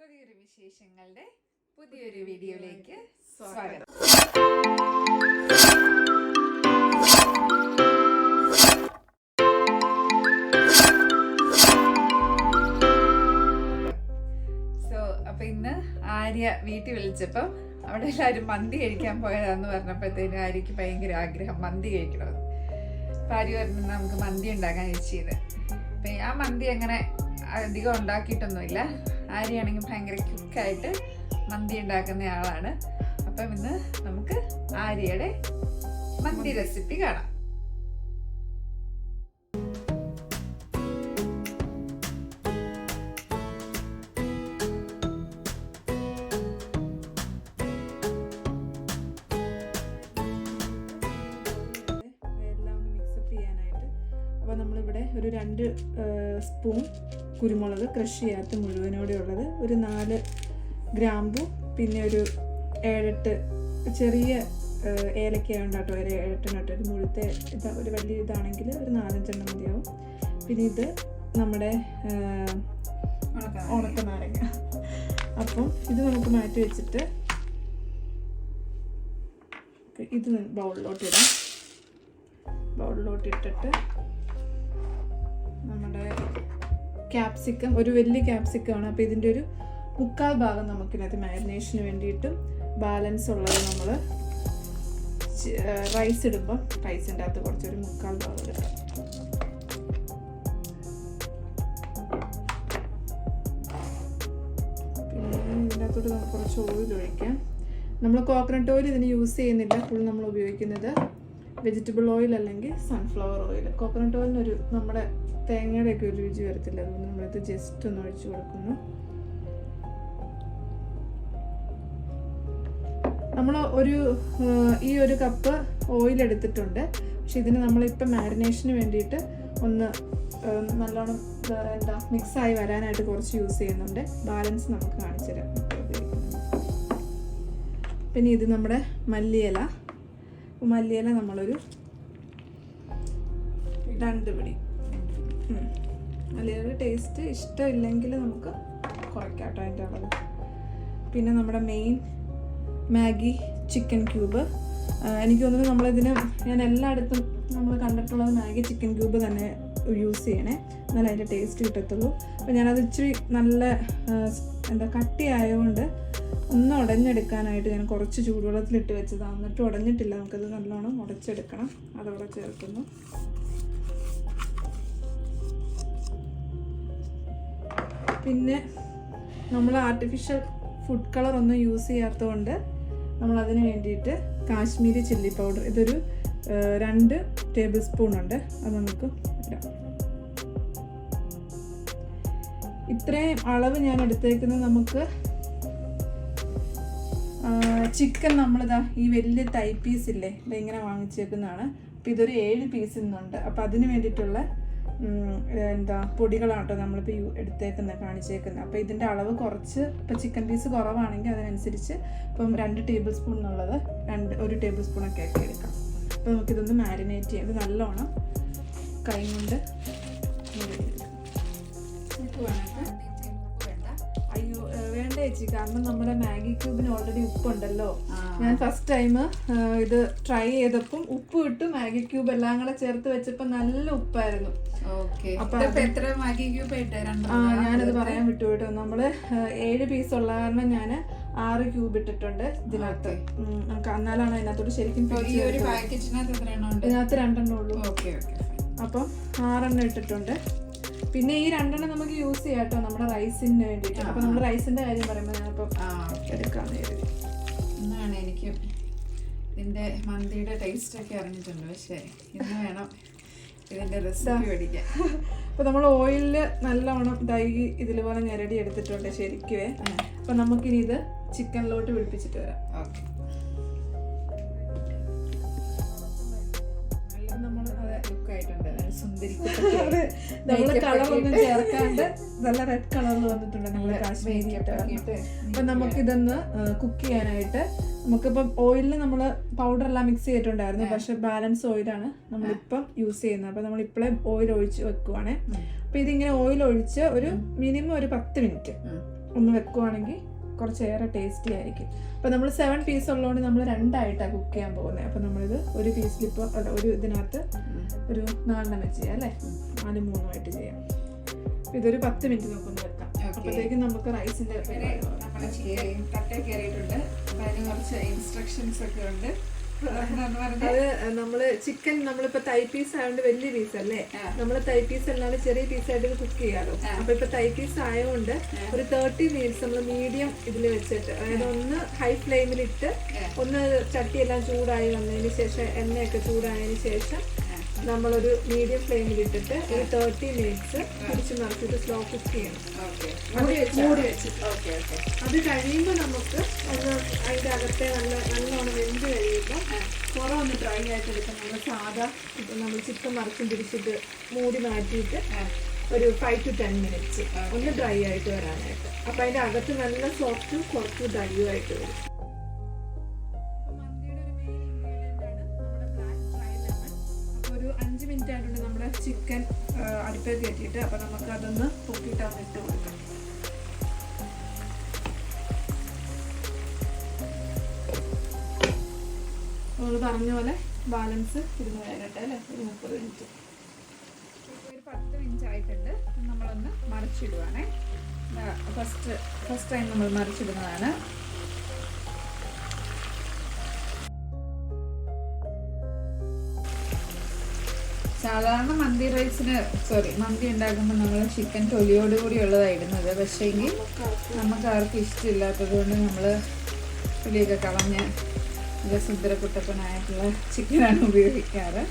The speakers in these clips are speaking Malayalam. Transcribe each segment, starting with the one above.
കൊതിയൊരു വിശേഷങ്ങളുടെ പുതിയൊരു വീഡിയോയിലേക്ക് സ്വാഗതം. അപ്പൊ ഇന്ന് ആര്യ വീട്ടിൽ വിളിച്ചപ്പം അവിടെ എല്ലാവരും മന്തി കഴിക്കാൻ പോയതാന്ന് പറഞ്ഞപ്പോഴത്തേനും ആര്യക്ക് ഭയങ്കര ആഗ്രഹം മന്തി കഴിക്കണമെന്ന്. അപ്പൊ ആര്യ പറഞ്ഞു നമുക്ക് മന്തി ഉണ്ടാക്കാൻ ചെയ്ത്. അപ്പൊ ആ മന്തി അങ്ങനെ അധികം ഉണ്ടാക്കിയിട്ടൊന്നുമില്ല. ആര്യയാണെങ്കിൽ ഭയങ്കര ക്വിക്കായിട്ട് മന്തി ഉണ്ടാക്കുന്ന ആളാണ്. അപ്പം ഇന്ന് നമുക്ക് ആര്യയുടെ മന്തി റെസിപ്പി കാണാം. അപ്പോൾ നമ്മളിവിടെ ഒരു 2 സ്പൂൺ കുരുമുളക് ക്രഷ് ചെയ്യാത്ത മുഴുവനോടെ ഉള്ളത്, ഒരു 4 ഗ്രാമ്പു, പിന്നെ ഒരു 7-8 ചെറിയ ഏലക്കയുണ്ട് കേട്ടോ, ഒരു 7-8 ഒരു മുഴുത്ത ഒരു വലിയ ഇതാണെങ്കിൽ ഒരു 4-5 മതിയാവും. പിന്നെ ഇത് നമ്മുടെ ഉണക്കനാരങ്ങ. അപ്പം ഇത് നമുക്ക് മാറ്റി വെച്ചിട്ട് ഇത് ബൗളിലോട്ടിട്ടിട്ട് നമ്മുടെ ക്യാപ്സിക്കം, ഒരു വലിയ ക്യാപ്സിക്കമാണ്. അപ്പോൾ ഇതിൻ്റെ ഒരു 1/4 ഭാഗം നമുക്കിനകത്ത് മാരിനേഷന് വേണ്ടിയിട്ടും ബാലൻസ് ഉള്ളത് നമ്മൾ റൈസ് ഇടുമ്പം റൈസിൻ്റെ അകത്ത് കുറച്ചൊരു 1/4 ഭാഗം എടുക്കാം. പിന്നെ ഇതിൻ്റെ അകത്തോട്ട് കുറച്ച് ഓയിൽ ഒഴിക്കാം. നമ്മൾ കോക്കനട്ട് ഓയിൽ ഇതിന് യൂസ് ചെയ്യുന്നില്ല. ഫുൾ നമ്മൾ ഉപയോഗിക്കുന്നത് വെജിറ്റബിൾ ഓയിൽ അല്ലെങ്കിൽ സൺഫ്ലവർ ഓയിൽ. കോക്കനട്ട് ഓയിലിനൊരു നമ്മുടെ തേങ്ങയുടെയൊക്കെ ഒരു രുചി വരത്തില്ല, അതുകൊണ്ട് നമ്മളിത് ജസ്റ്റ് ഒന്ന് ഒഴിച്ചു കൊടുക്കുന്നു. നമ്മൾ ഈ ഒരു കപ്പ് ഓയിൽ എടുത്തിട്ടുണ്ട്. പക്ഷെ ഇതിന് നമ്മളിപ്പോൾ മാരിനേഷന് വേണ്ടിയിട്ട് ഒന്ന് നല്ലോണം മിക്സായി വരാനായിട്ട് കുറച്ച് യൂസ് ചെയ്യുന്നുണ്ട്. ബാലൻസ് നമുക്ക് കാണിച്ചു തരാം. പിന്നെ ഇത് നമ്മുടെ മല്ലിയില നമ്മളൊരു 2 പിടി. മല്ലിയില ടേസ്റ്റ് ഇഷ്ടമില്ലെങ്കിൽ നമുക്ക് കുറയ്ക്കാം കേട്ടോ അതിൻ്റെ അളവ്. പിന്നെ നമ്മുടെ മെയിൻ മാഗി ചിക്കൻ ക്യൂബ്. എനിക്ക് തോന്നുന്നു നമ്മളിതിന് ഞാൻ എല്ലായിടത്തും നമ്മൾ കണ്ടിട്ടുള്ളത് മാഗി ചിക്കൻ ക്യൂബ് തന്നെ യൂസ് ചെയ്യണേ, എന്നാലും അതിൻ്റെ ടേസ്റ്റ് കിട്ടത്തുള്ളൂ. അപ്പോൾ ഞാനത് ഇച്ചിരി നല്ല കട്ടിയായതുകൊണ്ട് ഒന്ന് ഉടഞ്ഞെടുക്കാനായിട്ട് ഞാൻ കുറച്ച് ചൂടുവെള്ളത്തിലിട്ട് വെച്ചതാണ്. എന്നിട്ട് ഉടഞ്ഞിട്ടില്ല, നമുക്കത് നല്ലോണം ഉടച്ചെടുക്കണം. അതവിടെ ചേർക്കുന്നു. പിന്നെ നമ്മൾ ആർട്ടിഫിഷ്യൽ ഫുഡ് കളർ ഒന്നും യൂസ് ചെയ്യാത്തതുകൊണ്ട് നമ്മളതിന് വേണ്ടിയിട്ട് കാശ്മീരി ചില്ലി പൗഡർ, ഇതൊരു 2 ടേബിൾ സ്പൂൺ ഉണ്ട്, അത് നമുക്ക് ഇടാം. ഇത്രയും അളവ് ഞാൻ എടുത്തേക്കുന്നത് നമുക്ക് ചിക്കൻ നമ്മളിതാ ഈ വലിയ തൈ പീസ് ഇല്ലേ, ഇതിങ്ങനെ വാങ്ങിച്ചേക്കുന്നതാണ്. അപ്പോൾ ഇതൊരു 7 പീസ് ഇന്നുണ്ട്. അപ്പോൾ അതിന് വേണ്ടിയിട്ടുള്ള പൊടികളാണ് കേട്ടോ നമ്മളിപ്പോൾ കാണിച്ചേക്കുന്നത്. അപ്പോൾ ഇതിൻ്റെ അളവ് കുറച്ച്, ഇപ്പോൾ ചിക്കൻ പീസ് കുറവാണെങ്കിൽ അതിനനുസരിച്ച് ഇപ്പം 2 ടേബിൾ സ്പൂൺ എന്നുള്ളത് 1 ടേബിൾ സ്പൂണൊക്കെ ആക്കി എടുക്കാം. അപ്പോൾ നമുക്കിതൊന്ന് മാരിനേറ്റ് ചെയ്യാം. ഇത് നല്ലോണം കൈ കൊണ്ട് വേണ്ട ചേച്ചി, കാരണം നമ്മുടെ മാഗി ക്യൂബിന് ഓൾറെഡി ഉപ്പുണ്ടല്ലോ. ഞാൻ ഫസ്റ്റ് ടൈം ഇത് ട്രൈ ചെയ്തപ്പം ഉപ്പ് ഇട്ട് മാഗി ക്യൂബ് എല്ലാം കൂടെ ചേർത്ത് വെച്ചപ്പോ നല്ല ഉപ്പായിരുന്നു. ഞാനത് പറയാൻ വിട്ടുപോയിട്ടോ. നമ്മള് 7 പീസ് ഉള്ള കാരണം ഞാൻ 6 ക്യൂബ് ഇട്ടിട്ടുണ്ട് ഇതിനകത്ത്. എന്നാലാണ് അതിനകത്തോട്ട് ശരിക്കും ഇതിനകത്ത് 2 ഉള്ളൂ. അപ്പം 6 ഇട്ടിട്ടുണ്ട്. പിന്നെ ഈ 2 നമുക്ക് യൂസ് ചെയ്യാം കേട്ടോ നമ്മുടെ റൈസിന് വേണ്ടിയിട്ട്. അപ്പൊ നമ്മുടെ റൈസിന്റെ കാര്യം പറയുമ്പോൾ ഞാനിപ്പോ എടുക്കാന്ന് കരുതി. എന്നാണ് എനിക്ക് ഇതിന്റെ മന്തിയുടെ ടേസ്റ്റ് ഒക്കെ അറിഞ്ഞിട്ടുണ്ട്, പക്ഷെ ഇന്ന് വേണം ഇതിന്റെ റെസിപ്പി പഠിക്കാൻ. അപ്പൊ നമ്മൾ ഓയിലില് നല്ലോണം ഇതില് പോലെ ഞെരടി എടുത്തിട്ടുണ്ട് ശരിക്കുവേ. അപ്പൊ നമുക്കിനി ഇത് ചിക്കനിലോട്ട് പിടിപ്പിച്ചിട്ട് വരാം. ഓക്കെ. നമ്മള് കളറൊന്നും ചേർക്കാണ്ട് നല്ല റെഡ് കളറിൽ വന്നിട്ടുണ്ട് നമ്മള് കാശ്മീരി. അപ്പൊ നമുക്കിതൊന്ന് കുക്ക് ചെയ്യാനായിട്ട് നമുക്കിപ്പം ഓയിലിൽ നമ്മൾ പൗഡർ എല്ലാം മിക്സ് ചെയ്തിട്ടുണ്ടായിരുന്നു, പക്ഷെ ബാലൻസ് ഓയിലാണ് നമ്മളിപ്പം യൂസ് ചെയ്യുന്നത്. അപ്പൊ നമ്മൾ ഇപ്പോഴേ ഓയിൽ ഒഴിച്ച് വെക്കുവാണേ. അപ്പൊ ഇതിങ്ങനെ ഓയിൽ ഒഴിച്ച് ഒരു മിനിമം ഒരു 10 മിനിറ്റ് ഒന്ന് വെക്കുവാണെങ്കിൽ കുറച്ചേറെ ടേസ്റ്റി ആയിരിക്കും. അപ്പോൾ നമ്മൾ 7 പീസ് ഉള്ളതുകൊണ്ട് നമ്മൾ 2ആയിട്ടാണ് കുക്ക് ചെയ്യാൻ പോകുന്നത്. അപ്പോൾ നമ്മളിത് ഒരു പീസിലിപ്പോൾ അല്ല ഒരു ഇതിനകത്ത് ഒരു 4 വെച്ച് ചെയ്യാം അല്ലേ, 4 3 ചെയ്യാം. ഇതൊരു 10 മിനിറ്റ് നമുക്കൊന്ന് വെക്കാം. അപ്പോഴത്തേക്കും നമുക്ക് റൈസിൻ്റെ കട്ട കയറിയിട്ടുണ്ട്. അപ്പം അതിന് കുറച്ച് ഇൻസ്ട്രക്ഷൻസ് ഒക്കെ ഉണ്ട്. അത് നമ്മള് ചിക്കൻ നമ്മളിപ്പോ തൈ പീസ് ആയതുകൊണ്ട് വലിയ പീസ് അല്ലേ, നമ്മള് തൈ പീസ് അല്ലാണ്ട് ചെറിയ പീസായിട്ട് കുക്ക് ചെയ്യാലോ. അപ്പൊ ഇപ്പൊ തൈ പീസ് ആയതുകൊണ്ട് ഒരു 30 മിനിറ്റ്സ് നമ്മൾ മീഡിയം ഇതിൽ വെച്ചിട്ട്, അതായത് ഒന്ന് ഹൈ ഫ്ലെയിമിലിട്ട് ഒന്ന് ചട്ടിയെല്ലാം ചൂടായി വന്നതിന് ശേഷം, എണ്ണയൊക്കെ ചൂടായതിനു ശേഷം നമ്മളൊരു മീഡിയം ഫ്ലെയിമിലിട്ടിട്ട് ഒരു 30 മിനിറ്റ്സ് തിരിച്ച് മറിച്ചിട്ട് സ്ലോ കുക്ക് ചെയ്യണം, മൂടി വെച്ചിട്ട്. അത് കഴിയുമ്പോൾ നമുക്ക് ഒന്ന് അതിൻ്റെ അകത്തെ നല്ലോണം വെന്ത് കഴിയുമ്പോൾ പുറം ഒന്ന് ഡ്രൈ ആയിട്ട് എടുക്കാം. നമ്മൾ സാധാ ഇപ്പം നമ്മൾ ചിക്കൻ മറിച്ചും തിരിച്ചിട്ട് മൂടി മാറ്റിയിട്ട് ഒരു 5 to 10 മിനിറ്റ്സ് ഒന്ന് ഡ്രൈ ആയിട്ട് വരാനായിട്ട്. അപ്പം അതിൻ്റെ അകത്ത് നല്ല സോഫ്റ്റും കുറച്ച് ഡ്രൈയും ആയിട്ട് വരും. ഒരു 5 മിനിറ്റ് ആയിട്ടുണ്ട് നമ്മുടെ ചിക്കൻ അടുപ്പിൽ കയറ്റിയിട്ട്. അപ്പോൾ നമുക്ക് അതൊന്ന് പൊക്കിയിട്ടാണ് ഇട്ട് കൊടുക്കാം. നമ്മൾ പറഞ്ഞ പോലെ ബാലൻസ് ഇരുന്ന് വേകട്ടെ അല്ലേ, ഒരു 30 മിനിറ്റ്. ഒരു 10 മിനിറ്റ് ആയിട്ടുണ്ട്. നമ്മളൊന്ന് മറിച്ചിടുവാണേ. ഫസ്റ്റ് ടൈം നമ്മൾ മറിച്ചിടുന്നതാണ്. സാധാരണ മന്തി ഉണ്ടാക്കുമ്പോൾ നമ്മൾ ചിക്കൻ തൊലിയോടുകൂടി ഉള്ളതാണ് ഇടുന്നത്. പക്ഷേങ്കിൽ നമുക്ക് ആർക്കും ഇഷ്ടമില്ലാത്തത് കൊണ്ട് നമ്മൾ തൊലിയൊക്കെ കളഞ്ഞ് സുന്ദരക്കുട്ടപ്പനായിട്ടുള്ള ചിക്കനാണ് ഉപയോഗിക്കാറ്.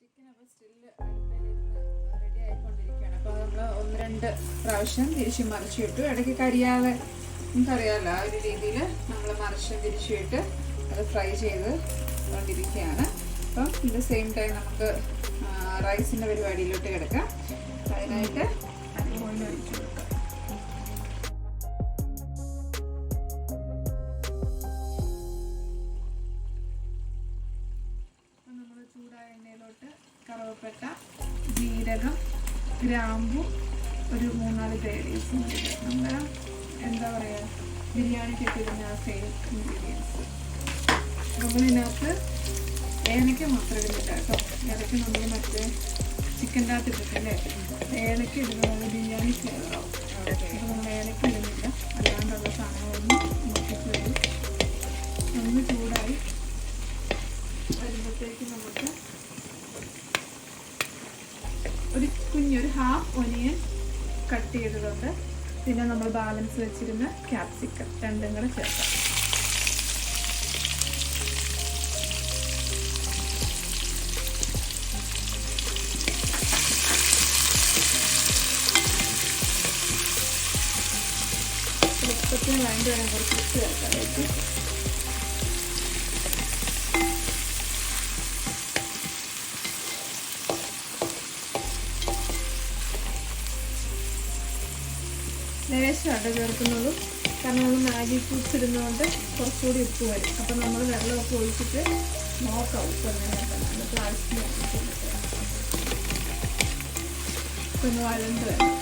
ചിക്കൻ അപ്പോൾ സ്റ്റില് അടുപ്പിലിരുന്ന് റെഡി ആയിക്കൊണ്ടിരിക്കുകയാണ്. അപ്പോൾ നമ്മൾ 1-2 പ്രാവശ്യം തിരിച്ച് മറിച്ചിട്ടു. ഇടയ്ക്ക് കരിയാതെ നമുക്കറിയാമല്ലോ, ആ ഒരു രീതിയിൽ നമ്മൾ മറിച്ച് തിരിച്ചിട്ട് അത് ഫ്രൈ ചെയ്ത് കൊണ്ടിരിക്കുകയാണ്. അപ്പം ഇത് സെയിം ടൈം നമുക്ക് റൈസിൻ്റെ പരിപാടിയിലോട്ട് കിടക്കാം. അതിനായിട്ട് ഓയിൽ ഒഴിച്ചു കൊടുക്കാം. അപ്പം നമ്മൾ ചൂടായ എണ്ണയിലോട്ട് കറുവപ്പട്ട, ജീരകം, ഗ്രാമ്പു, ഒരു 3-4 തേയിലയും നമ്മുടെ എന്താ പറയുക ബിരിയാണിക്കൊക്കെ ഇടുന്ന ആ സെയിം ഇൻഗ്രീഡിയൻസ്. നമ്മളിതിനകത്ത് ഏലക്ക മാത്രം ഇടുന്നില്ല കേട്ടോ. ഇടയ്ക്ക് നമ്മൾ മറ്റേ ചിക്കൻ്റെ അകത്ത് ഇട്ടിട്ടല്ലേ ഏലക്ക ഇടുന്നത് ബിരിയാണി ഫ്ലേവറാവും. അപ്പോൾ നമ്മൾ ഏലക്ക ഇടുന്നില്ല, അല്ലാണ്ടുള്ള സാധനങ്ങളൊന്നും നോക്കിച്ച് വരും. ഒന്ന് ചൂടായി വരുമ്പോഴത്തേക്ക് നമുക്ക് ഒരു കുഞ്ഞൊരു 1/2 ഒനിയൻ കട്ട് ചെയ്തതുകൊണ്ട് പിന്നെ നമ്മൾ ബാലൻസ് വെച്ചിരുന്ന ക്യാപ്സിക്കം 2 കൂടെ ചേർക്കാം. എളുപ്പത്തിന് വേണ്ടി വേണം കുറച്ച് ഉപ്പ് ചേർക്കാനായിട്ട്. ലേശമാണ് ചേർക്കുന്നതും, കാരണം നമ്മൾ മാഗി ക്യൂബ്സ് ഇടുന്നതുകൊണ്ട് കുറച്ചുകൂടി ഉപ്പ് വരും. അപ്പം നമ്മൾ വെള്ളമൊക്കെ ഒഴിച്ചിട്ട് നോക്കാം ഉപ്പ് എങ്ങനെയാണ്. എന്നിട്ട് ആവശ്യത്തിന് ഒന്ന് വഴണ്ട് വേണം.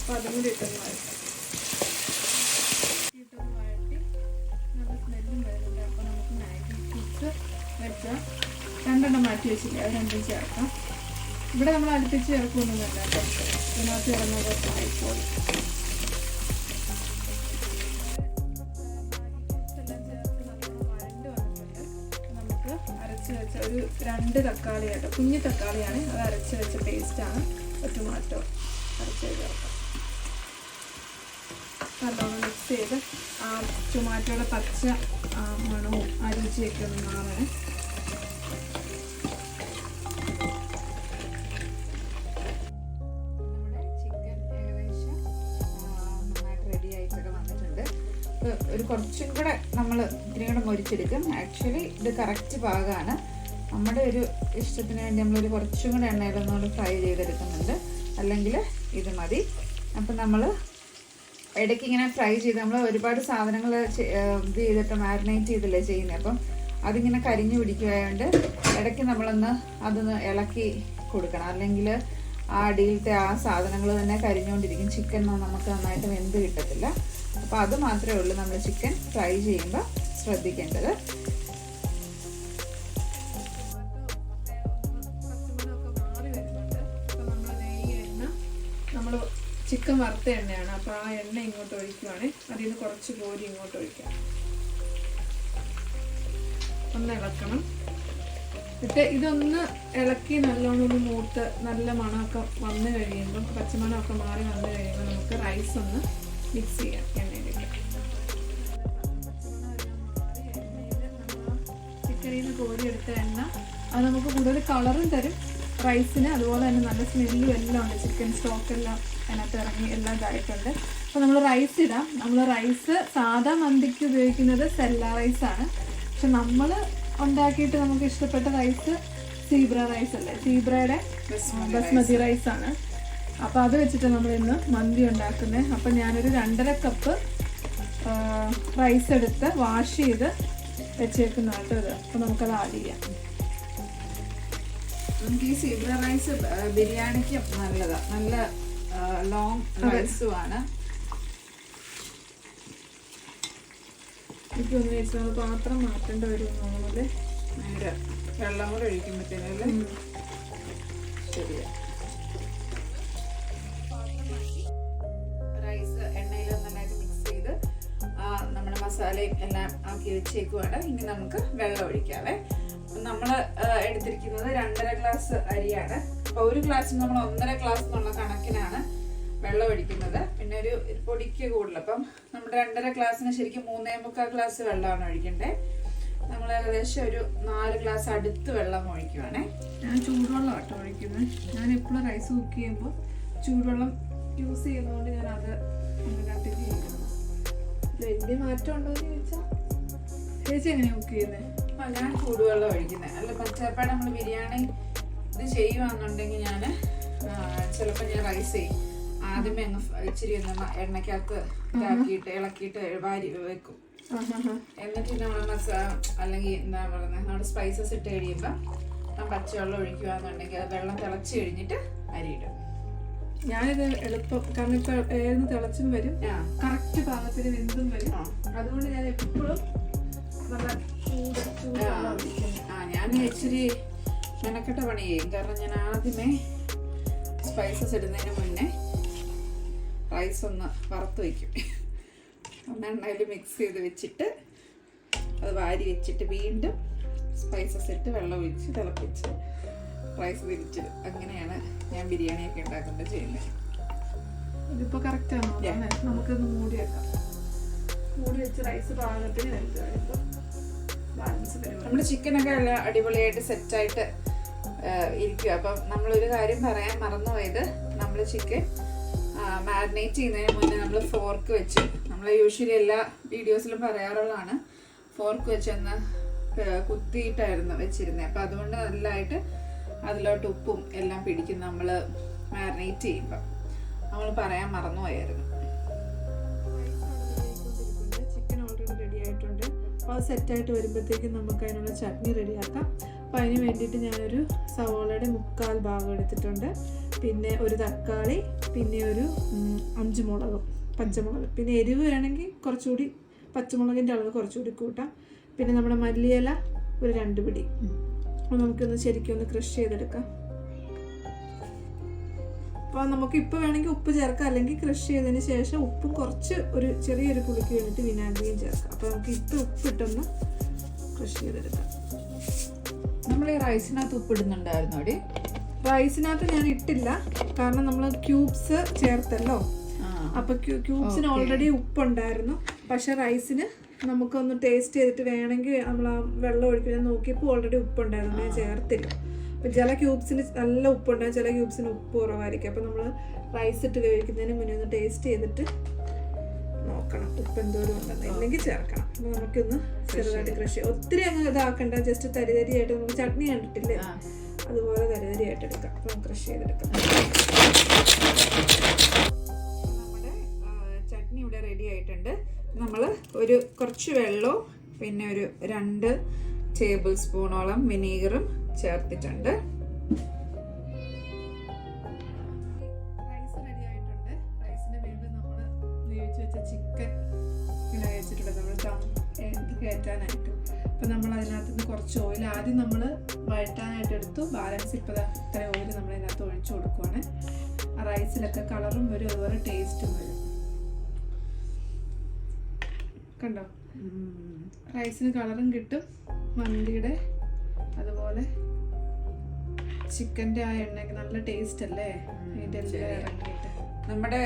അപ്പോൾ അതും കൂടി ഇട്ടൊന്ന് വഴറ്റി നല്ല സ്മെല്ലും വരുന്നുണ്ട്. അപ്പോൾ നമുക്ക് മാഗി ക്യൂബ്സ് വെച്ച 2 മാറ്റി വെച്ചില്ലേ, അത് 2 ചേർക്കാം. ഇവിടെ നമ്മൾ അടുപ്പിച്ച് ചേർക്കൊന്നുമില്ല കേട്ടോ, ഇതിനകത്ത് ഇറങ്ങുന്നത് ആയിക്കോളും. നമുക്ക് അരച്ച് വെച്ച ഒരു 2 തക്കാളി കേട്ടോ, കുഞ്ഞു തക്കാളിയാണ്, അത് അരച്ച് വെച്ച പേസ്റ്റാണ്. ടൊമാറ്റോ അരച്ച് ചേർക്കാം. നല്ലോണം മിക്സ് ചെയ്ത് ആ ടൊമാറ്റോയുടെ പച്ച മണവും ആ രുചിയൊക്കെ ഒന്ന് മാറണേ. നമ്മുടെ ചിക്കൻ ഏകദേശം നന്നായിട്ട് റെഡി ആയിട്ടൊക്കെ വന്നിട്ടുണ്ട്. ഒരു കുറച്ചും കൂടെ നമ്മൾ ഇതിനെ കൂടെ മൊരിച്ചെടുക്കും. ആക്ച്വലി ഇത് കറക്റ്റ് പാകമാണ്. നമ്മുടെ ഒരു ഇഷ്ടത്തിന് വേണ്ടി നമ്മളൊരു കുറച്ചും കൂടെ എണ്ണയിലൊന്നുകൂടെ ഫ്രൈ ചെയ്തെടുക്കുന്നുണ്ട്, അല്ലെങ്കിൽ ഇത് മതി. അപ്പം നമ്മൾ ഇടയ്ക്ക് ഇങ്ങനെ ഫ്രൈ ചെയ്ത് നമ്മൾ ഒരുപാട് സാധനങ്ങൾ ഇത് ചെയ്തിട്ട് മാരിനേറ്റ് ചെയ്തല്ലേ ചെയ്യുന്നത്. അപ്പം അതിങ്ങനെ കരിഞ്ഞു പിടിക്കുകയായതുകൊണ്ട് ഇടയ്ക്ക് നമ്മളൊന്ന് അതൊന്ന് ഇളക്കി കൊടുക്കണം. അല്ലെങ്കിൽ ആ അടിയിലത്തെ ആ സാധനങ്ങൾ തന്നെ കരിഞ്ഞുകൊണ്ടിരിക്കും. ചിക്കൻ നമുക്ക് നന്നായിട്ട് വെന്ത് കിട്ടത്തില്ല. അപ്പോൾ അത് മാത്രമേ ഉള്ളൂ നമ്മൾ ചിക്കൻ ഫ്രൈ ചെയ്യുമ്പോൾ ശ്രദ്ധിക്കേണ്ടത്. നമ്മൾ ചിക്കൻ വറുത്ത എണ്ണയാണ്, അപ്പോൾ ആ എണ്ണ ഇങ്ങോട്ട് ഒഴിക്കുവാണ്. അതിൽ നിന്ന് കുറച്ച് കോരി ഇങ്ങോട്ട് ഒഴിക്കാം. ഒന്ന് ഇളക്കണം. എന്നിട്ട് ഇതൊന്ന് ഇളക്കി നല്ലോണം ഒന്ന് മൂത്ത് നല്ല മണമൊക്കെ വന്നു കഴിയുമ്പോൾ, പച്ചമണമൊക്കെ മാറി വന്നു കഴിയുമ്പോൾ നമുക്ക് റൈസ് ഒന്ന് മിക്സ് ചെയ്യാം എണ്ണയിലേക്ക്. ചിക്കനിൽ നിന്ന് കോരിയെടുത്ത എണ്ണ അത് നമുക്ക് കൂടുതൽ കളറും തരും റൈസിന്. അതുപോലെ തന്നെ നല്ല സ്മെല്ലും എല്ലാം ഉണ്ട്. ചിക്കൻ സ്റ്റോക്കെല്ലാം അതിനകത്ത് ഇറങ്ങി എല്ലാം ഇതായിട്ടുണ്ട്. അപ്പോൾ നമ്മൾ റൈസ് ഇടാം. നമ്മൾ റൈസ് സാധാ മന്തിക്ക് ഉപയോഗിക്കുന്നത് സെല്ല റൈസാണ്. പക്ഷെ നമ്മൾ ഉണ്ടാക്കിയിട്ട് നമുക്ക് ഇഷ്ടപ്പെട്ട റൈസ് സീബ്ര റൈസ് അല്ലേ, സീബ്രയുടെ ബസ്മതി റൈസാണ്. അപ്പോൾ അത് വെച്ചിട്ട് നമ്മൾ ഇന്ന് മന്തി ഉണ്ടാക്കുന്നത്. അപ്പം ഞാനൊരു 2.5 കപ്പ് റൈസ് എടുത്ത് വാഷ് ചെയ്ത് വെച്ചേക്കുന്നതായിട്ട് ഇത്. അപ്പോൾ നമുക്കത് ആഡ് ചെയ്യാം. നമുക്ക് ഈ സീബ്ര റൈസ് ബിരിയാണിക്ക് നല്ലതാണ്. നല്ല ലോങ് റൈസുമാണ്. എനിക്കൊന്ന് വെച്ചാൽ നമ്മൾ പാത്രം മാറ്റേണ്ട വരും. നമ്മള് നേരെ വെള്ളം കൂടെ ഒഴിക്കുമ്പോഴത്തേനല്ലേ ശരിയാ. റൈസ് എണ്ണയിൽ നന്നായിട്ട് മിക്സ് ചെയ്ത് നമ്മുടെ മസാലയും എല്ലാം ആക്കി വെച്ചേക്കുവാണ്. ഇനി നമുക്ക് വെള്ളം ഒഴിക്കാവേ. നമ്മൾ എടുത്തിരിക്കുന്നത് 2.5 ഗ്ലാസ് അരിയാണ്. അപ്പോൾ 1 ഗ്ലാസ്സിന് നമ്മൾ 1.5 ഗ്ലാസ് എന്നുള്ള കണക്കിനാണ് വെള്ളം ഒഴിക്കുന്നത്. പിന്നെ ഒരു പൊടിക്ക് കൂടുതൽ. അപ്പം നമ്മുടെ 2.5 ഗ്ലാസ്സിന് ശരിക്കും 3.25 ഗ്ലാസ് വെള്ളമാണ് ഒഴിക്കണ്ടേ. നമ്മൾ ഏകദേശം ഒരു 4 ഗ്ലാസ് അടുത്ത് വെള്ളം ഒഴിക്കുവാണേ. ഞാൻ ചൂടുവെള്ളം കേട്ടോ ഒഴിക്കുന്നത്. ഞാൻ എപ്പോഴും റൈസ് കുക്ക് ചെയ്യുമ്പോൾ ചൂടുവെള്ളം യൂസ് ചെയ്യുന്നതുകൊണ്ട് ഞാൻ അത് കണ്ടിന്യൂ ചെയ്യുന്നത്. വലിയ മാറ്റം ഉണ്ടോ എന്ന് ചോദിച്ചാൽ ചേച്ചി എങ്ങനെയാണ് കുക്ക് ചെയ്യുന്നത്? ഞാൻ ചൂടുവെള്ളം ഒഴിക്കുന്നത്. അല്ല ചിലപ്പോൾ നമ്മൾ ബിരിയാണി ഇത് ചെയ്യുവാന്നുണ്ടെങ്കിൽ ഞാൻ ചിലപ്പോൾ ഞാൻ റൈസ് ചെയ്യും. ആദ്യമേ അങ്ങ് ഇച്ചിരി ഒന്ന് എണ്ണയ്ക്കകത്ത് ഇതാക്കിയിട്ട് ഇളക്കിയിട്ട് വാരി വെക്കും. എന്നിട്ട് നമ്മൾ അല്ലെങ്കിൽ എന്താ പറയുന്നത് നമ്മുടെ സ്പൈസസ് ഇട്ട് കഴിയുമ്പോൾ പച്ചവെള്ളം ഒഴിക്കുകയാണെന്നുണ്ടെങ്കിൽ അത് വെള്ളം തിളച്ച് കഴിഞ്ഞിട്ട് അരിയിടും. ഞാനിത് എളുപ്പം, കാരണം ഇപ്പൊ ഏതെന്ന് തിളച്ചും വരും, കറക്റ്റ് പാകത്തിന് വെന്തും വരും. അതുകൊണ്ട് ഞാൻ എപ്പോഴും നല്ല ഞാൻ ഇച്ചിരി മെനക്കെട്ട പണി ചെയ്യും. കാരണം ഞാൻ ആദ്യമേ സ്പൈസസ് ഇടുന്നതിന് മുന്നേ റൈസ് ഒന്ന് വറുത്ത് വയ്ക്കും. എണ്ണയിൽ മിക്സ് ചെയ്ത് വെച്ചിട്ട് അത് വാരി വെച്ചിട്ട് വീണ്ടും സ്പൈസസ് ഇട്ട് വെള്ളം ഒഴിച്ച് തിളപ്പിച്ച് റൈസ് തിരിച്ചിടും. അങ്ങനെയാണ് ഞാൻ ബിരിയാണിയൊക്കെ ഉണ്ടാക്കുന്നത് ചെയ്യുന്നത്. ഇതിപ്പോൾ കറക്റ്റാണോ? നമുക്കൊന്ന് മൂടി വെക്കാം. മൂടി വെച്ച് റൈസ് പാകത്തിന് വെന്ത് കഴിയുമ്പോൾ ബാലൻസ് വരും. നമ്മുടെ ചിക്കനൊക്കെ എല്ലാം അടിപൊളിയായിട്ട് സെറ്റായിട്ട് ഇരിക്കുക. അപ്പം നമ്മളൊരു കാര്യം പറയാൻ മറന്നുപോയത്, നമ്മൾ ചിക്കൻ മാരിനേറ്റ് ചെയ്യുന്നതിന് മുന്നേ നമ്മൾ ഫോർക്ക് വെച്ച്, നമ്മൾ യൂഷ്വലി എല്ലാ വീഡിയോസിലും പറയാറുള്ളതാണ്, ഫോർക്ക് വെച്ചൊന്ന് കുത്തിയിട്ടായിരുന്നു വെച്ചിരുന്നത്. അപ്പം അതുകൊണ്ട് നല്ലതായിട്ട് അതിലോട്ട് ഉപ്പും എല്ലാം പിടിക്കും നമ്മൾ മാരിനേറ്റ് ചെയ്യുമ്പോൾ. നമ്മൾ പറയാൻ മറന്നുപോയായിരുന്നു. ചിക്കൻ ഓൾറെഡി റെഡി ആയിട്ടുണ്ട്. അപ്പോൾ അത് സെറ്റായിട്ട് വരുമ്പോഴത്തേക്കും നമുക്ക് അതിനുള്ള ചട്നി റെഡിയാക്കാം. അപ്പോൾ അതിന് വേണ്ടിയിട്ട് ഞാനൊരു സവോളയുടെ 1/4 ഭാഗം എടുത്തിട്ടുണ്ട്. പിന്നെ ഒരു തക്കാളി, പിന്നെ ഒരു 5 മുളകും, പച്ചമുളക്. പിന്നെ എരിവ് വേണമെങ്കിൽ കുറച്ചുകൂടി പച്ചമുളകിൻ്റെ അളവ് കുറച്ചുകൂടി കൂട്ടാം. പിന്നെ നമ്മുടെ മല്ലിയില ഒരു 2 പിടി. അപ്പോൾ നമുക്കൊന്ന് ശരിക്കും ഒന്ന് ക്രഷ് ചെയ്തെടുക്കാം. അപ്പോൾ നമുക്ക് ഇപ്പോൾ വേണമെങ്കിൽ ഉപ്പ് ചേർക്കാം, അല്ലെങ്കിൽ ക്രഷ് ചെയ്തതിന് ശേഷം ഉപ്പും കുറച്ച് ഒരു ചെറിയൊരു പുളിക്ക് വേണ്ടിയിട്ട് വിനാഗിരിയും ചേർക്കാം. അപ്പോൾ നമുക്ക് ഇപ്പോൾ ഉപ്പിട്ടൊന്ന് ക്രഷ് ചെയ്തെടുക്കാം. നമ്മൾ ഈ റൈസിനകത്ത് ഉപ്പിടുന്നുണ്ടായിരുന്നു അവിടെ? റൈസിനകത്ത് ഞാൻ ഇട്ടില്ല, കാരണം നമ്മൾ ക്യൂബ്സ് ചേർത്തല്ലോ. അപ്പോൾ ക്യൂബ്സിന് ഓൾറെഡി ഉപ്പുണ്ടായിരുന്നു. പക്ഷെ റൈസിന് നമുക്കൊന്ന് ടേസ്റ്റ് ചെയ്തിട്ട് വേണമെങ്കിൽ നമ്മൾ ആ വെള്ളം ഒഴിക്കാൻ നോക്കിയപ്പോൾ ഓൾറെഡി ഉപ്പുണ്ടായിരുന്നു, ഞാൻ ചേർത്തില്ല. അപ്പം ചില ക്യൂബ്സിന് നല്ല ഉപ്പുണ്ടാകും, ചില ക്യൂബ്സിന് ഉപ്പ് കുറവായിരിക്കും. അപ്പോൾ നമ്മൾ റൈസ് ഇട്ട് വേവിക്കുന്നതിന് മുന്നേ ഒന്ന് ടേസ്റ്റ് ചെയ്തിട്ട് നോക്കണം ഉപ്പ് എന്തോരം ഉണ്ടെന്ന്, ഇല്ലെങ്കിൽ ചേർക്കണം. അപ്പോൾ നമുക്കൊന്ന് ചെറുതായിട്ട് ക്രഷ് ചെയ്യാം. ഒത്തിരി അങ്ങ് ഇതാക്കണ്ട, ജസ്റ്റ് തരിതരിയായിട്ട് നമുക്ക് ചട്നി കണ്ടിട്ടില്ലേ അതുപോലെ തരിതരിയായിട്ട് എടുക്കാം. അപ്പോൾ നമുക്ക് ക്രഷ് ചെയ്തെടുക്കാം. നമ്മുടെ ചട്നി ഇവിടെ റെഡി ആയിട്ടുണ്ട്. നമ്മൾ കുറച്ച് വെള്ളവും പിന്നെ ഒരു 2 ടേബിൾ സ്പൂണോളം വിനീഗറും ചേർത്തിട്ടുണ്ട്. റൈസ് റെഡി ആയിട്ടുണ്ട്. റൈസിന്റെ മേളിൽ നമ്മൾ വേവിച്ച് വെച്ച ചിക്കൻ ഇങ്ങനെ വെച്ചിട്ടുണ്ട് നമ്മൾ കയറ്റാനായിട്ട്. അപ്പം നമ്മൾ അതിനകത്ത് നിന്ന് കുറച്ച് ഓയിൽ ആദ്യം നമ്മൾ വഴറ്റാനായിട്ട് എടുത്തു. ബാലൻസ് ഇപ്പോൾ ഇത്ര ഓയിൽ നമ്മൾ അതിനകത്ത് ഒഴിച്ചു കൊടുക്കുവാണ്. ആ റൈസിലൊക്കെ കളറും വരും, അതുപോലെ ടേസ്റ്റും വരും. കണ്ടോ, റൈസിന് കളറും കിട്ടും, മന്തിയുടെ അതുപോലെ ചിക്കൻ്റെ ആ എണ്ണയ്ക്ക് നല്ല ടേസ്റ്റ് അല്ലേ ഇതിൻ്റെ എല്ലാം ഇറങ്ങിയിട്ട്. നമ്മുടെ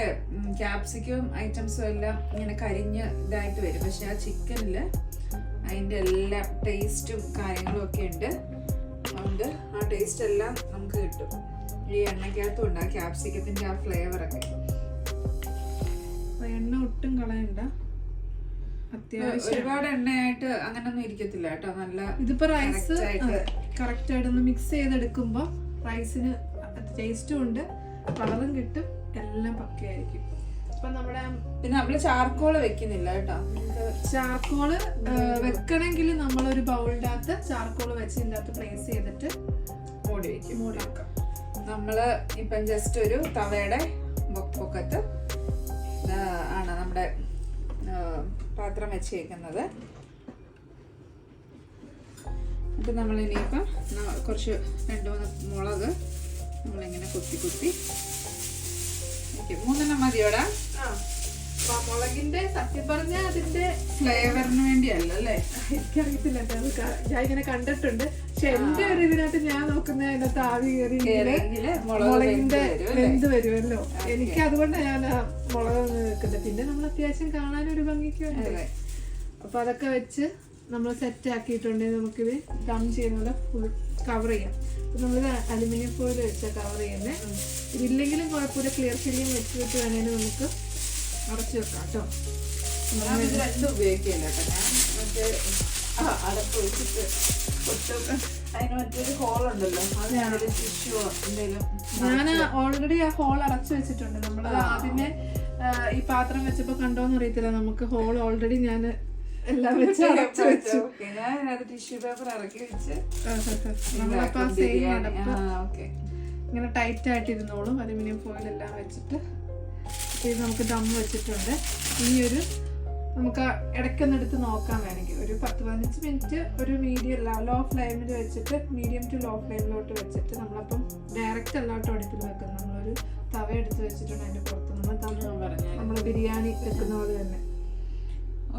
ക്യാപ്സിക്കം ഐറ്റംസും എല്ലാം ഇങ്ങനെ കരിഞ്ഞ് ഇതായിട്ട് വരും, പക്ഷെ ആ ചിക്കനില് അതിൻ്റെ എല്ലാ ടേസ്റ്റും കാര്യങ്ങളും ഒക്കെ ഉണ്ട്. അതുകൊണ്ട് ആ ടേസ്റ്റ് എല്ലാം നമുക്ക് കിട്ടും. ഈ എണ്ണയ്ക്കകത്തും ഉണ്ട് ആ ക്യാപ്സിക്കത്തിൻ്റെ ആ ഫ്ലേവറൊക്കെ. എണ്ണ ഒട്ടും കളയണ്ട, അത്യാവശ്യം ഒരുപാട് എണ്ണയായിട്ട് അങ്ങനൊന്നും ഇരിക്കത്തില്ല കേട്ടോ. നല്ല ഇതിപ്പോ റൈസ് കറക്റ്റ് ആയിട്ട് ഒന്ന് മിക്സ് ചെയ്തെടുക്കുമ്പോൾ റൈസിന് ടേസ്റ്റും ഉണ്ട്, കളറും കിട്ടും, എല്ലാം പക്കയായിരിക്കും. അപ്പൊ നമ്മുടെ പിന്നെ നമ്മള് ചാർക്കോള് വെക്കുന്നില്ല കേട്ടോ. ചാർക്കോള് വെക്കണമെങ്കിൽ നമ്മളൊരു ബൗളിൻ്റെ അകത്ത് ചാർക്കോള് വെച്ച് ഇതിൻ്റെ അകത്ത് പ്ലേസ് ചെയ്തിട്ട് മൂടി വെക്കും. മൂടി വെക്കാം. നമ്മള് ഇപ്പം ജസ്റ്റ് ഒരു തവയുടെ പൊക്കത്ത് ആണ് നമ്മുടെ പാത്രം വെച്ചേക്കുന്നത്. അപ്പം നമ്മളിനിയിപ്പം കുറച്ച് 2-3 മുളക് നമ്മളിങ്ങനെ കുത്തി 3 മതിയോടാ. മുളകിന്റെ സത്യം പറഞ്ഞാൽ അതിന്റെ ഫ്ലേവറിന് വേണ്ടിയല്ല അല്ലേ? എനിക്കറിയത്തില്ല, ഞാൻ ഇങ്ങനെ കണ്ടിട്ടുണ്ട്. പക്ഷെ എന്റെ ഒരു ഇതിനകത്ത് ഞാൻ നോക്കുന്ന അതിനകത്ത് ആവി കയറി മുളകിന്റെ വെന്ത് വരുമല്ലോ. എനിക്ക് അതുകൊണ്ടാണ് ഞാൻ മുളക് വെക്കുന്നത്. പിന്നെ നമ്മൾ അത്യാവശ്യം കാണാനൊരു ഭംഗിക്ക് വേണ്ടി അപ്പൊ അതൊക്കെ വെച്ച് നമ്മൾ സെറ്റ് ആക്കിയിട്ടുണ്ടെങ്കിൽ നമുക്കിത് ദം ചെയ്യുന്നത് ഫുൾ കവർ ചെയ്യാം. നമ്മൾ അലുമിനിയം ഫോയിൽ വെച്ചാൽ കവർ ചെയ്യുന്നത്. ഇതില്ലെങ്കിലും കുഴപ്പമില്ല, ക്ലിയർ ഫില്ലിങ് വെച്ചിട്ട് വേണേലും നമുക്ക് അടച്ചു വെക്കാം കേട്ടോ. രണ്ടും ഉപയോഗിക്കില്ല കേട്ടോ. ഞാൻ മറ്റേ അടപ്പ് വെച്ചിട്ട് അതിന് മറ്റൊരു ഹോളുണ്ടല്ലോ, അത് ടിഷ്യൂോ എന്തെങ്കിലും. ഞാൻ ഓൾറെഡി ആ ഹോൾ അടച്ചു വെച്ചിട്ടുണ്ട്. നമ്മൾ ആദ്യമേ ഈ പാത്രം വെച്ചപ്പോ കണ്ടോന്ന് അറിയത്തില്ല, നമുക്ക് ഹോൾ ഓൾറെഡി ഞാൻ എല്ലാം വെച്ച് അടച്ചു വെച്ചു. ടിഷ്യൂ പേപ്പർ ഇറക്കി വെച്ച് നമ്മളപ്പോ സെയിം അടപ്പ് ഇങ്ങനെ ടൈറ്റ് ആയിട്ട് ഇരുന്നോളും. അലുമിനിയം ഫോയിൽ എല്ലാം വെച്ചിട്ട് ഇത് നമുക്ക് ദം വെച്ചിട്ടുണ്ട്. ഇനിയൊരു നമുക്ക് ഇടയ്ക്കൊന്നെടുത്ത് നോക്കാൻ വേണമെങ്കിൽ ഒരു 10-15 മിനിറ്റ് ഒരു മീഡിയം ലോ ഫ്ലെയിമിൽ വെച്ചിട്ട്, മീഡിയം ടു ലോ ഫ്ലെയിമിലോട്ട് വെച്ചിട്ട് നമ്മളപ്പം ഡയറക്റ്റ് അല്ലാട്ടോ അടുപ്പിൽ വെക്കുന്നത്. നമ്മളൊരു തവ എടുത്ത് വെച്ചിട്ടുണ്ട്, അതിൻ്റെ പുറത്ത് നമ്മൾ ബിരിയാണി വെക്കുന്ന പോലെ തന്നെ.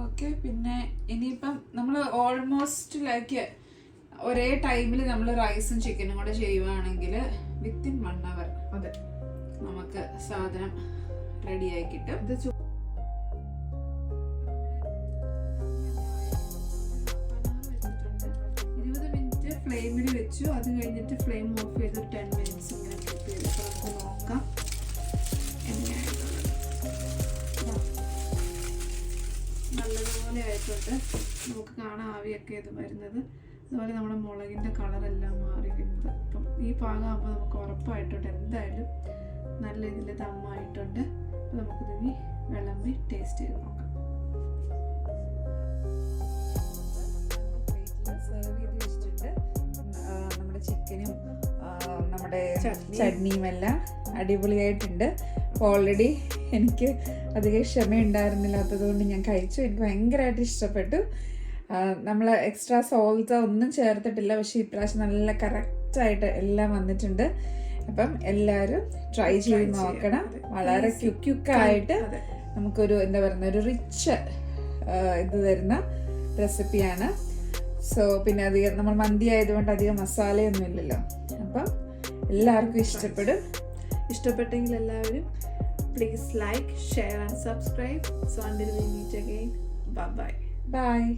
ഓക്കെ. പിന്നെ ഇനിയിപ്പം നമ്മൾ ഓൾമോസ്റ്റ് ലൈക്ക് ഒരേ ടൈമിൽ നമ്മൾ റൈസും ചിക്കനും കൂടെ ചെയ്യുവാണെങ്കിൽ വിത്തിൻ 1 hour അതെ നമുക്ക് സാധനം റെഡിയായി കിട്ടും. ഇത് 20 മിനിറ്റ് ഫ്ലെയിമിൽ വെച്ചു. അത് കഴിഞ്ഞിട്ട് ഫ്ലെയിം ഓഫ് ചെയ്ത് 10 മിനിറ്റ്സ് ഇങ്ങനെ കീപ്പ് ചെയ്തിട്ട് നമുക്ക് നോക്കാം എങ്ങനെയായിട്ടുള്ളത്. നല്ലതുപോലെ ആയിട്ടുണ്ട്, നമുക്ക് കാണാൻ ആവിയൊക്കെ ഇത് വരുന്നത്. അതുപോലെ നമ്മുടെ മുളകിൻ്റെ കളറെല്ലാം മാറി വരുന്നത്. അപ്പം ഈ പാകമാകുമ്പോൾ നമുക്ക് ഉറപ്പായിട്ടുണ്ട് എന്തായാലും നല്ല ഇതിൽ ദമ്മായിട്ടുണ്ട്. അപ്പം നമുക്കിതിനി വിളമ്പി ടേസ്റ്റ് ചെയ്ത് നോക്കാം. സെർവ് ചെയ്ത് വെച്ചിട്ടുണ്ട്. നമ്മുടെ ചിക്കനും നമ്മുടെ ചട്നിയും എല്ലാം അടിപൊളിയായിട്ടുണ്ട്. ഓൾറെഡി എനിക്ക് അധികം ക്ഷമയുണ്ടായിരുന്നില്ലാത്തത് കൊണ്ട് ഞാൻ കഴിച്ചു. എനിക്ക് ഭയങ്കരമായിട്ട് ഇഷ്ടപ്പെട്ടു. നമ്മൾ എക്സ്ട്രാ സോൾട്ട് ഒന്നും ചേർത്തിട്ടില്ല, പക്ഷെ ഇപ്രാവശ്യം നല്ല കറക്റ്റായിട്ട് എല്ലാം വന്നിട്ടുണ്ട്. അപ്പം എല്ലാവരും ട്രൈ ചെയ്ത് നോക്കണം. വളരെ ക്യുക്കായിട്ട് നമുക്കൊരു എന്താ പറയുന്ന ഒരു റിച്ച് ഇത് തരുന്ന റെസിപ്പിയാണ്. സോ പിന്നെ അധികം നമ്മൾ മന്തി ആയതുകൊണ്ട് അധികം മസാലയൊന്നും ഇല്ലല്ലോ. അപ്പം എല്ലാവർക്കും ഇഷ്ടപ്പെടും. ഇഷ്ടപ്പെട്ടെങ്കിൽ എല്ലാവരും please like, share and subscribe. So until we meet again, bye bye. Bye.